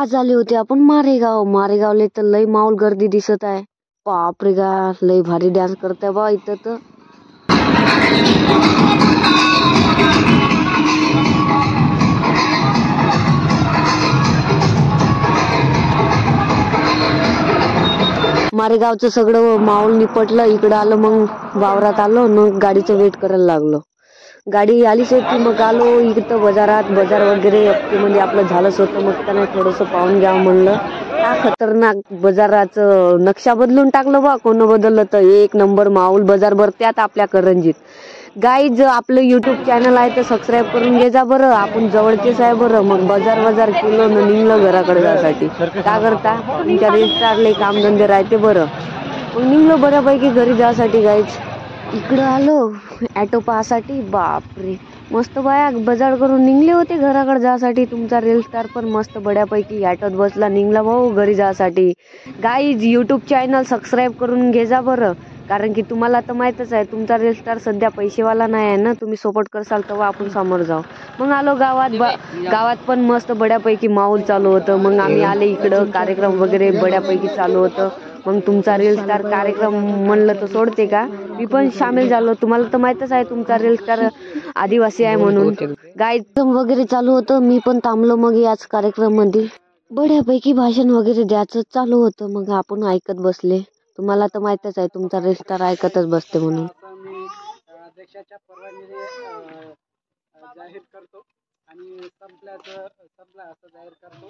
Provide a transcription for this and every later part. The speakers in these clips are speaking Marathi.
आज आले होते आपण मारेगावले तर लय माऊल गर्दी दिसत आहे. बापरे गा, लय भारी डान्स करताय बा इथं तर. मारेगावचं सगळं माऊल निपटलं, इकडं आलं, मग वावरात आलो, मग गाडीचं वेट करायला लागलो. गाडी आलीच होती, मग आलो इथं बाजार वगैरे म्हणजे आपलं झालंच होतं. मग त्याने थोडंसं पाहून घ्यावं म्हणलं. हा खतरनाक बाजाराचं नक्षा बदलून टाकलं बा. कोण बदललं तर एक नंबर माऊल बाजार भरत्यात आपल्या करंजीत. गाईज, आपलं युट्यूब चॅनल आहे तर सबस्क्राईब करून घे जा बरं. आपण जवळचेच आहे बरं. मग बाजार केलं न निघलं घराकडे जायसाठी. का करता तुमच्या रेस्टारले कामधंदे राहते बरं. मग निघलो बऱ्यापैकी घरी जायसाठी गाईज. इकडं आलो ॲटो पाहासाठी. बापरे, मस्त बाया बाजार करून निघले होते घराकडे जायसाठी. तुमचा रील स्टार पण मस्त बड्यापैकी ॲटोत बसला, निघला भाऊ घरी जायसाठी. गाईज, युट्यूब चॅनल सबस्क्राईब करून घे जा बरं. कारण की तुम्हाला तर माहीतच आहे, तुमचा रील स्टार सध्या पैसेवाला नाही आहे ना. तुम्ही सपोर्ट करसाल तेव्हा आपण समोर जाऊ. मग आलो गावात पण मस्त बड्यापैकी माऊल चालू होतं. मग आम्ही आले इकडं, कार्यक्रम वगैरे बड्यापैकी चालू होतं. मग तुमचा रील स्टार कार्यक्रम म्हणलं तर सोडते का, मी पण सामील झालो. तुम्हाला तर माहीतच आहे तुमचा रील स्टार आदिवासी आहे म्हणून. गाईड वगैरे चालू होतं, मी पण थांबलो मग याच कार्यक्रम मध्ये. बड्यापैकी भाषण वगैरे द्यायचं चालू होतं, मग आपण ऐकत बसले. तुम्हाला तर माहीतच आहे तुमचा रील स्टार ऐकतच बसते म्हणून. अध्यक्षाच्या परवानगीने जाहीर करतो आणि संपला असं जाहीर करतो.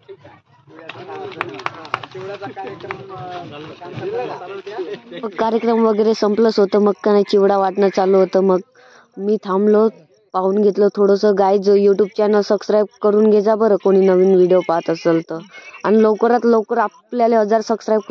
ठीक आहे. कार्यक्रम वगैरे संपलंच होतं, मग काय चिवडा वाटणं चालू होतं. मग मी थांबलो, पाहून घेतलं थोडंसं. गाईज, यूट्यूब चॅनल सबस्क्राईब करून घे जा बरं कोणी नवीन व्हिडिओ पाहत असेल तर. आणि लवकरात लवकर आपल्याला 1000 सबस्क्राईब